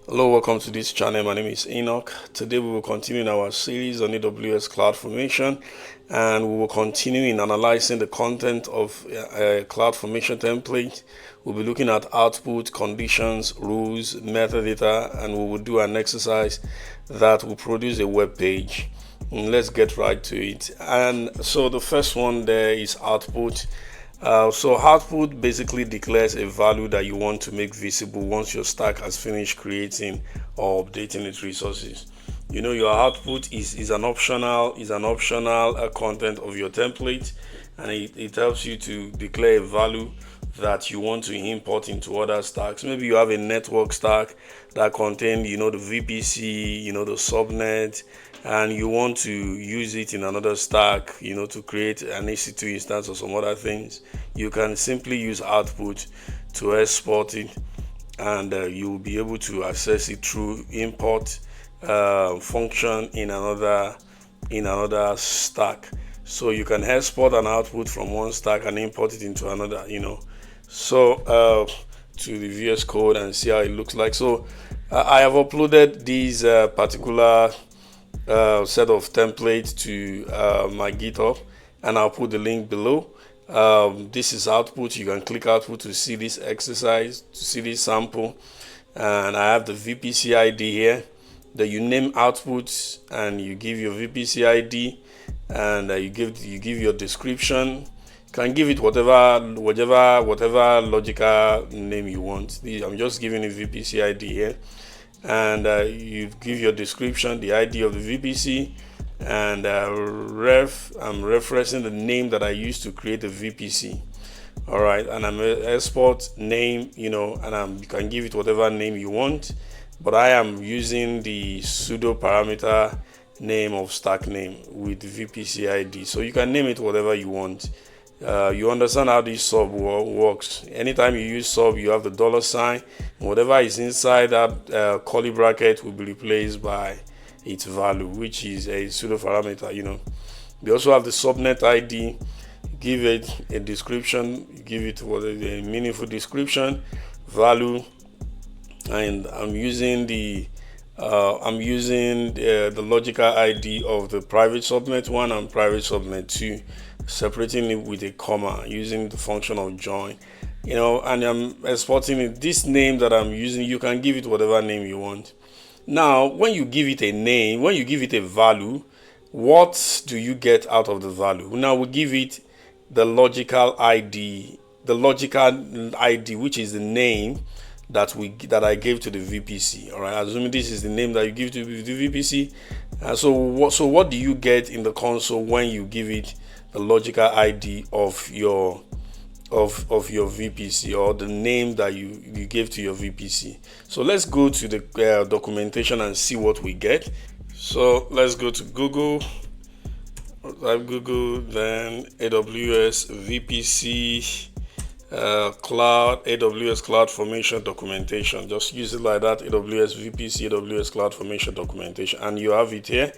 Hello, welcome to this channel. My name is Enoch. Today we will continue in our series on AWS CloudFormation, and we will continue in analyzing the content of a CloudFormation template. We'll be looking at output, conditions, rules, metadata, and we will do an exercise that will produce a web page. Let's get right to it. And so the first one there is output. So output basically declares a value that you want to make visible once your stack has finished creating or updating its resources. Your output is an optional content of your template, and it helps you to declare a value that you want to import into other stacks. Maybe you have a network stack that contains the VPC, the subnet, and you want to use it in another stack, to create an EC2 instance or some other things. You can simply use output to export it, and you will be able to access it through import function in another stack. So you can export an output from one stack and import it into another, so to the VS Code and see how it looks like. So I have uploaded these particular set of templates to my GitHub, and I'll put the link below. This is output. You can click output to see this exercise, to see this sample, and I have the VPC ID here. That you name outputs and you give your VPC ID, and you give your description. You can give it whatever logical name you want. I'm just giving it VPC ID here, and you give your description, the ID of the VPC, and I'm referencing the name that I used to create the VPC. All right, and I'm export name, and you can give it whatever name you want, but I am using the pseudo parameter name of stack name with the VPC ID. So you can name it whatever you want. You understand how this sub works. Anytime you use sub, you have the $sign. Whatever is inside that curly bracket will be replaced by its value, which is a pseudo parameter. We also have the subnet ID. Give it a description. Give it a meaningful description, value, and I'm using the logical ID of the private subnet 1 and private subnet 2, separating it with a comma using the function of join. And I'm exporting it. This name that I'm using, you can give it whatever name you want. Now, when you give it a name, when you give it a value, what do you get out of the value? Now we give it the logical ID, which is the name that I gave to the VPC. All right, assuming this is the name that you give to the VPC. So what do you get in the console when you give it the logical ID of your VPC, or the name that you gave to your VPC? So let's go to the documentation and see what we get. So let's go to Google, type Google, then AWS VPC AWS CloudFormation documentation. Just use it like that, AWS VPC, AWS CloudFormation documentation, and you have it here,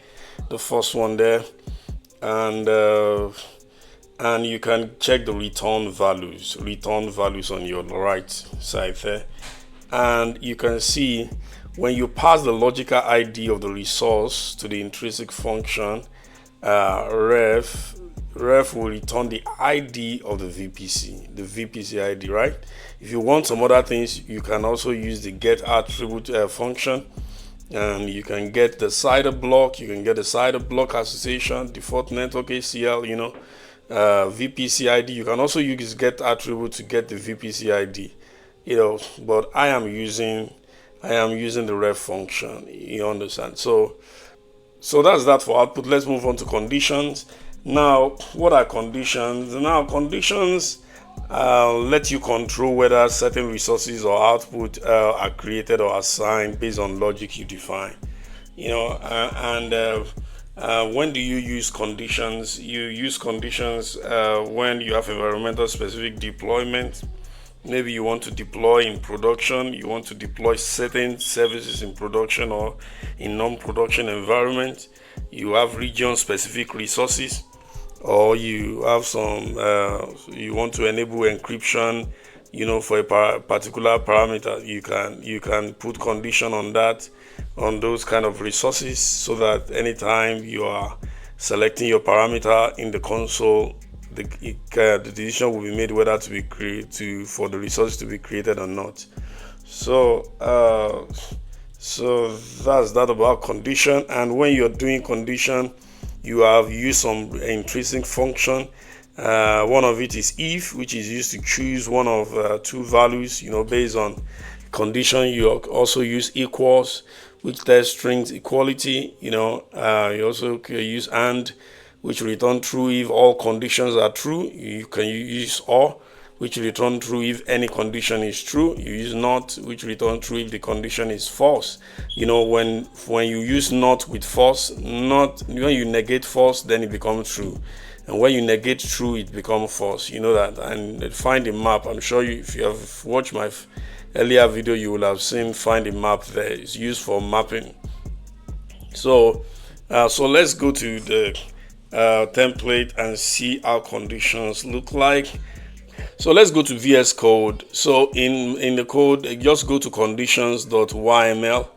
the first one there, and you can check the return values on your right side there, and you can see when you pass the logical ID of the resource to the intrinsic function, ref will return the ID of the VPC ID, right? If you want some other things, you can also use the get attribute function, and you can get the CIDR block. You can get the CIDR block association, default network ACL, VPC ID. You can also use get attribute to get the VPC ID, but I am using the ref function. You understand? So that's that for output. Let's move on to conditions. Now, what are conditions? Now, conditions let you control whether certain resources or output are created or assigned based on logic you define. When do you use conditions? You use conditions when you have environmental specific deployment. Maybe you want to deploy in production, you want to deploy certain services in production or in non-production environment. You have region-specific resources, or you have you want to enable encryption for a particular parameter. You can put condition on that, on those kind of resources, so that anytime you are selecting your parameter in the console, the decision will be made whether to be for the resource to be created or not. So that's that about condition. And when you're doing condition, you have used some intrinsic function. One of it is if, which is used to choose one of two values, based on condition. You also use equals, which tests strings equality. You also use and, which return true if all conditions are true. You can use or, which return true if any condition is true. You use not, which return true if the condition is false. When you use not with false, not when you negate false, then it becomes true, and when you negate true, it becomes false. That. And find a map. I'm sure if you have watched my earlier video, you will have seen find a map there. It's used for mapping. So let's go to the template and see how conditions look like. So let's go to VS Code. So in the code, just go to conditions.yml,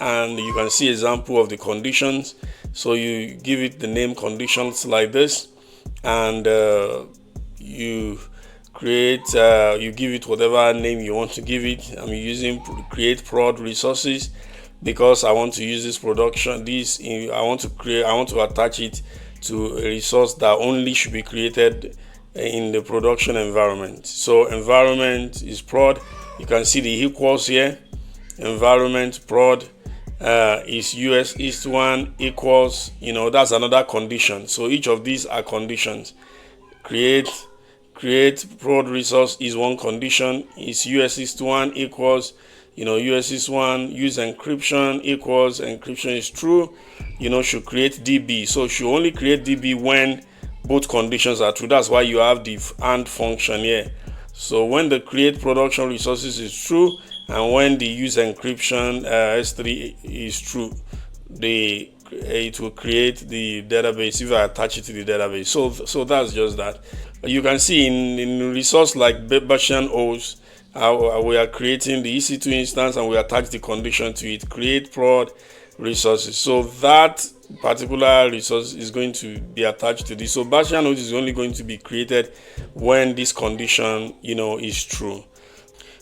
and you can see example of the conditions. So you give it the name conditions like this, and you create, you give it whatever name you want to give it. I'm using create prod resources because I want to use this production. I want to attach it to a resource that only should be created in the production environment. So environment is prod. You can see the equals here. Environment prod is US East 1 equals, that's another condition. So each of these are conditions. Create prod resource is one condition. Is US East 1 equals, US East 1 use encryption equals encryption is true. Should create DB. So should only create DB when both conditions are true. That's why you have the AND function here. So when the create production resources is true, and when the use encryption S3 is true, it will create the database if I attach it to the database. So that's just that. You can see in resource like Bashan OS, we are creating the EC2 instance and we attach the condition to it, create prod resources. So that particular resource is going to be attached to this. So Bashan OS is only going to be created when this condition, is true.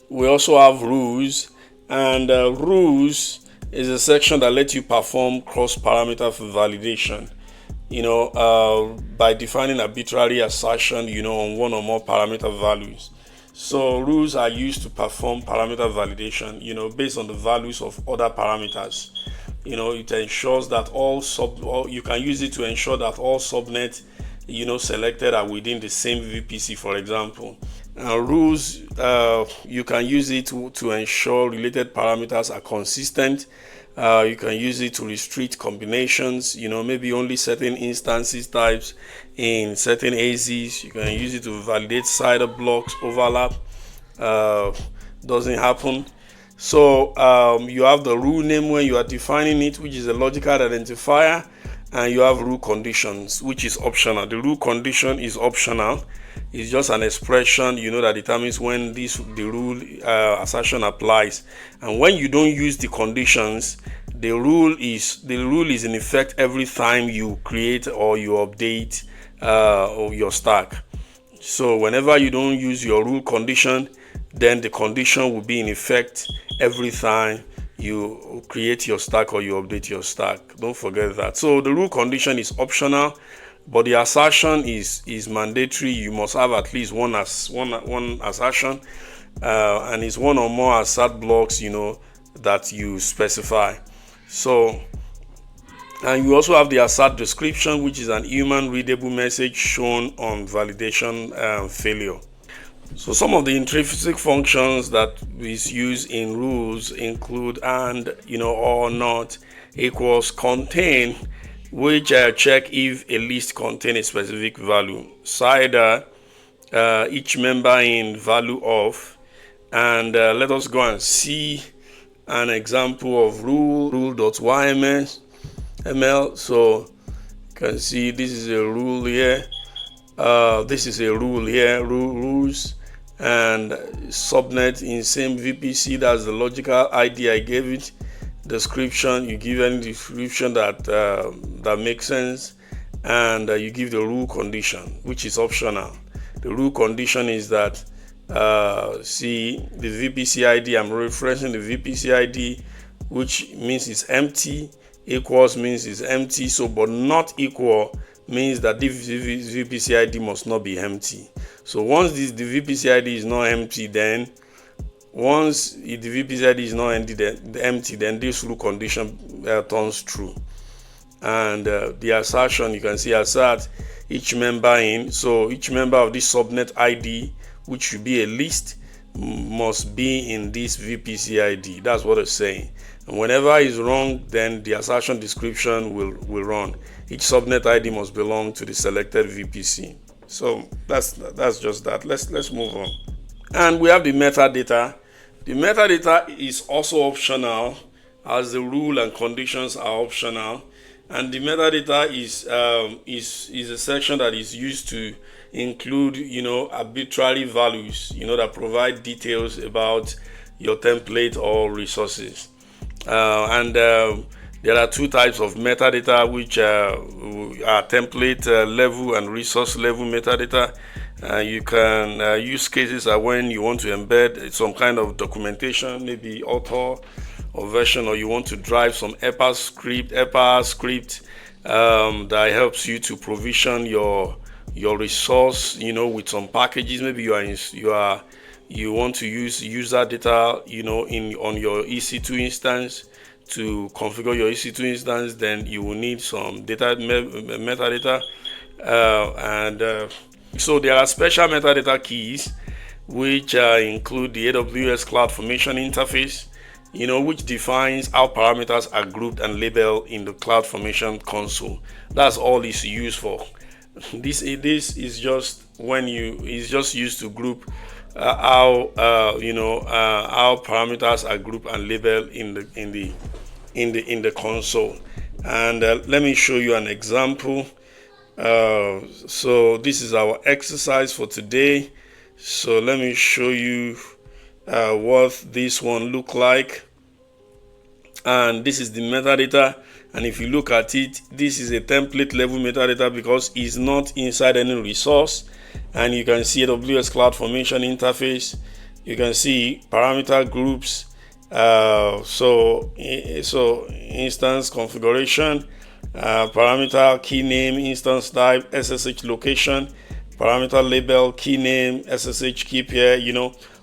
We also have rules, and rules is a section that lets you perform cross-parameter validation, by defining arbitrary assertion, on one or more parameter values. So rules are used to perform parameter validation, based on the values of other parameters. It ensures that you can use it to ensure that all subnets, selected are within the same VPC, for example. Rules, you can use it to ensure related parameters are consistent. You can use it to restrict combinations, maybe only certain instances types in certain AZs. You can use it to validate CIDR blocks overlap. Doesn't happen. So you have the rule name when you are defining it, which is a logical identifier, and you have rule conditions, which is optional. The rule condition is optional. It's just an expression, that determines when the rule assertion applies. And when you don't use the conditions, the rule is in effect every time you create or you update your stack. So whenever you don't use your rule condition, then the condition will be in effect every time you create your stack or you update your stack. Don't forget that. So the rule condition is optional, but the assertion is mandatory. You must have at least one assertion, and it's one or more assert blocks, that you specify. So, and you also have the assert description, which is an human readable message shown on validation failure. So some of the intrinsic functions that is used in rules include and, or not, equals, contain, which check if a list contains a specific value, CIDR, each member in value of, and let us go and see an example of rule.yml. So you can see this is a rule here. This is a rule here, rules and subnet in same VPC. That's the logical ID I gave it. Description, you give any description that makes sense, and you give the rule condition, which is optional. The rule condition is that see the VPC ID, I'm referencing the VPC ID, which means it's empty, equals means it's empty, so but not equal means that this VPC ID must not be empty. So once the VPC ID is not empty, then once the VPC ID is not empty, then this rule condition turns true. And the assertion, you can see assert each member in. So each member of this subnet ID, which should be a list, must be in this VPC ID. That's what it's saying. And whenever it's wrong, then the assertion description will run. Each subnet ID must belong to the selected VPC. So that's just that. Let's move on. And we have the metadata. The metadata is also optional, as the rule and conditions are optional. And the metadata is a section that is used to include, arbitrary values, that provide details about your template or resources. There are two types of metadata, which are template level and resource level metadata. You can use cases when you want to embed some kind of documentation, maybe author or version, or you want to drive some EPA script that helps you to provision your resource, with some packages. Maybe you want to use user data, on your EC2 instance. To configure your EC2 instance, then you will need some data metadata, so there are special metadata keys which include the AWS CloudFormation interface, which defines how parameters are grouped and labeled in the CloudFormation console. That's all it's used for. This is just is just used to group how parameters are grouped and labeled in the console. And let me show you an example. So this is our exercise for today. So let me show you what this one look like. And this is the metadata, and if you look at it, this is a template level metadata because it's not inside any resource. And you can see AWS CloudFormation interface. You can see parameter groups, so instance configuration, parameter key name, instance type, SSH location, parameter label, key name, SSH key pair.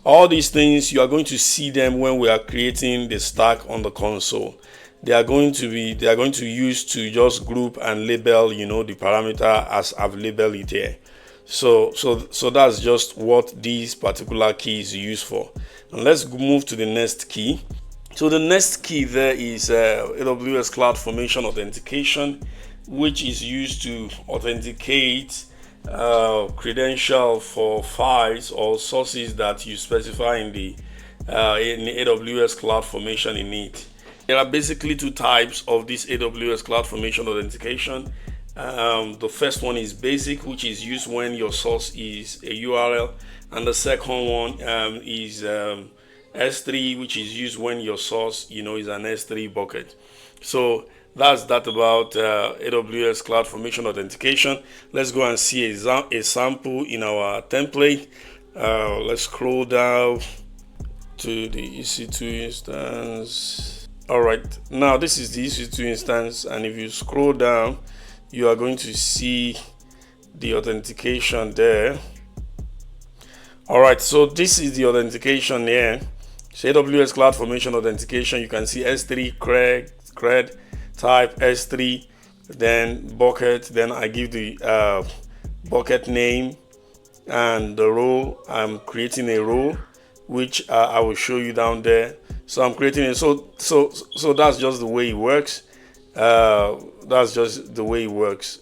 All these things, you are going to see them when we are creating the stack on the console. They are going to use to just group and label, the parameter as I've labeled it here. So that's just what these particular keys are used for. And let's move to the next key. So the next key there is AWS CloudFormation authentication, which is used to authenticate credential for files or sources that you specify in the AWS CloudFormation init. There are basically two types of this AWS CloudFormation authentication. The first one is basic, which is used when your source is a URL, and the second one is S3, which is used when your source is an S3 bucket. So that's that about AWS CloudFormation authentication. Let's go and see a sample in our template. Let's scroll down to the EC2 instance. All right, now this is the EC2 instance, and if you scroll down, you are going to see the authentication there. All right, so this is the authentication here. So AWS CloudFormation authentication, you can see S3 cred type S3, then bucket, then I give the bucket name and the role. I'm creating a role which I will show you down there. So I'm creating it. So that's just the way it works. That's just the way it works,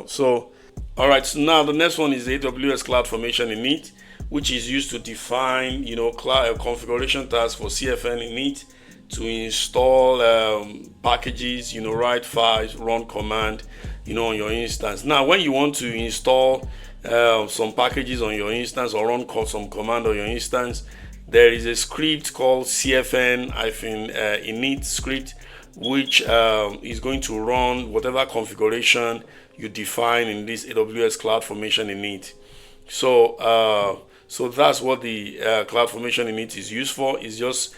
So all right, so now the next one is the AWS CloudFormation init, which is used to define cloud configuration tasks for CFN init, to install packages, write files, run command, on your instance. Now when you want to install some packages on your instance or run some command on your instance, there is a script called cfn-init script, which is going to run whatever configuration you define in this AWS CloudFormation init. So that's what the CloudFormation init is used for. It's just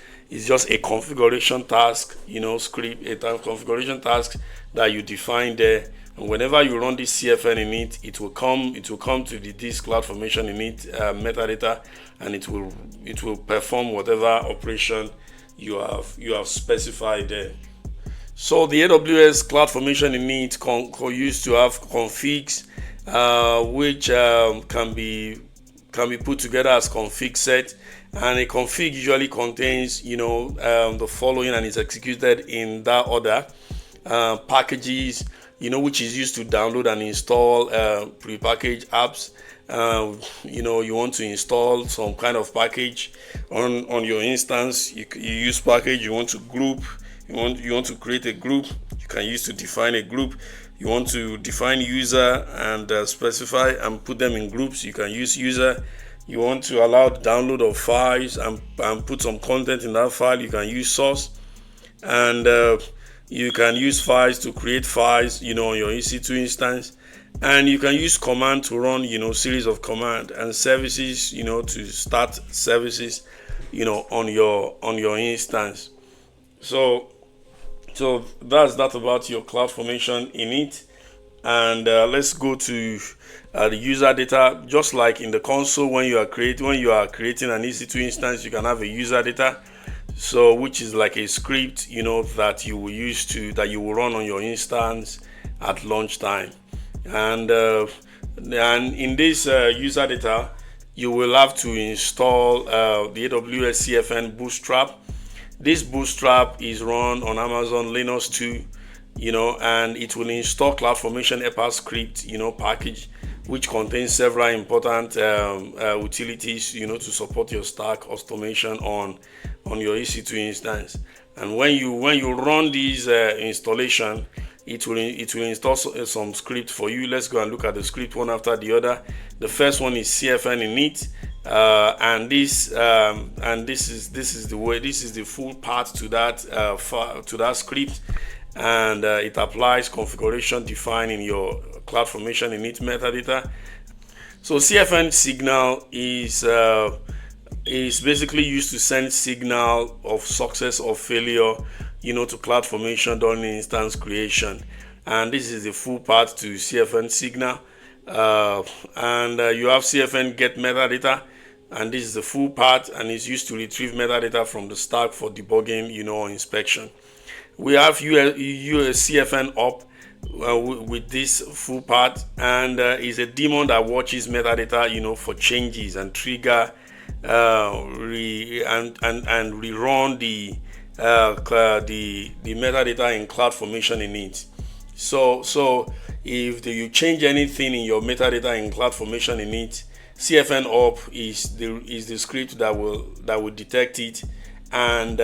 a configuration task, script, a configuration task that you define there. And whenever you run this CFN init, it will come to this CloudFormation init metadata, and it will perform whatever operation you have specified there. So the AWS CloudFormation init used to have configs, which can be put together as config set, and a config usually contains the following, and is executed in that order: packages, which is used to download and install prepackaged apps. You want to install some kind of package on your instance. You use package. You want to group. You want to create a group. You can use to define a group. You want to define user and specify and put them in groups. You can use user. You want to allow the download of files and put some content in that file. You can use source, and you can use files to create files, on your EC2 instance, and you can use command to run, series of command and services, to start services, on your instance. So that's that about your CloudFormation init, and let's go to the user data. Just like in the console, when you are creating an EC2 instance, you can have a user data. So which is like a script, that you will run on your instance at lunchtime. And in this user data, you will have to install the AWS CFN Bootstrap. This Bootstrap is run on Amazon Linux too, and it will install CloudFormation EPA script, package, which contains several important utilities, to support your stack automation on your EC2 instance. And when you run this installation, it will install some script for you. Let's go and look at the script one after the other. The first one is CFN init, and this is the full path to that script, and it applies configuration defined in your CloudFormation init metadata. So CFN signal is basically used to send signal of success or failure, to CloudFormation during instance creation, and this is the full path to CFN signal. And you have CFN get metadata, and this is the full path, and it's used to retrieve metadata from the stack for debugging, or inspection. We have CFN up with this full path, and is a daemon that watches metadata, for changes and trigger and rerun the metadata in CloudFormation init. So if you change anything in your metadata in CloudFormation init, CFN up is the script that will detect it, and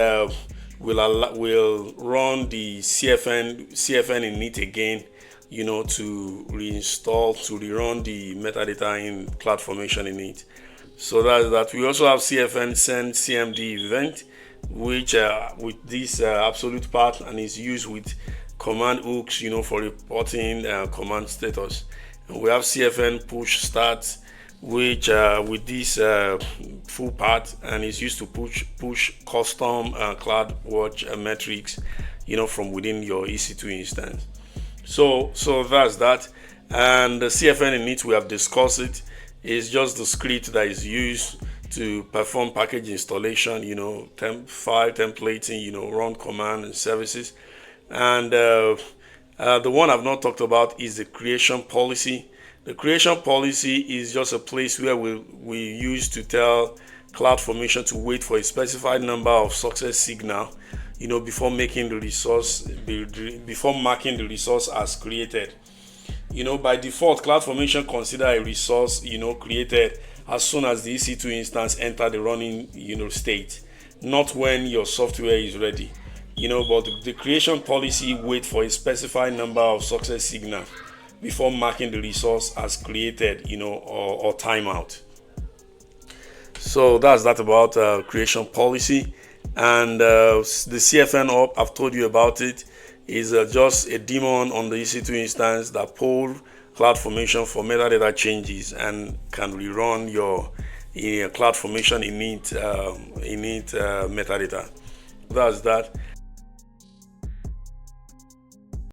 will run the CFN init again, to rerun the metadata in CloudFormation init. So that's that. We also have CFN send CMD event, which with this absolute path, and is used with command hooks, for reporting command status. And we have CFN push start, which with this full path, and is used to push custom CloudWatch metrics, from within your EC2 instance. So that's that. And the CFN init, we have discussed it, is just the script that is used to perform package installation, file templating, run command and services. And the one I've not talked about is the creation policy. The creation policy is just a place where we use to tell CloudFormation to wait for a specified number of success signal, before marking the resource as created. By default, CloudFormation consider a resource, created as soon as the EC2 instance enter the running, state, not when your software is ready. But the creation policy wait for a specified number of success signal before marking the resource as created, or timeout. So that's that about creation policy. And the CFN up, I've told you about it, is just a daemon on the EC2 instance that pulls CloudFormation for metadata changes and can rerun your CloudFormation init metadata. That's that.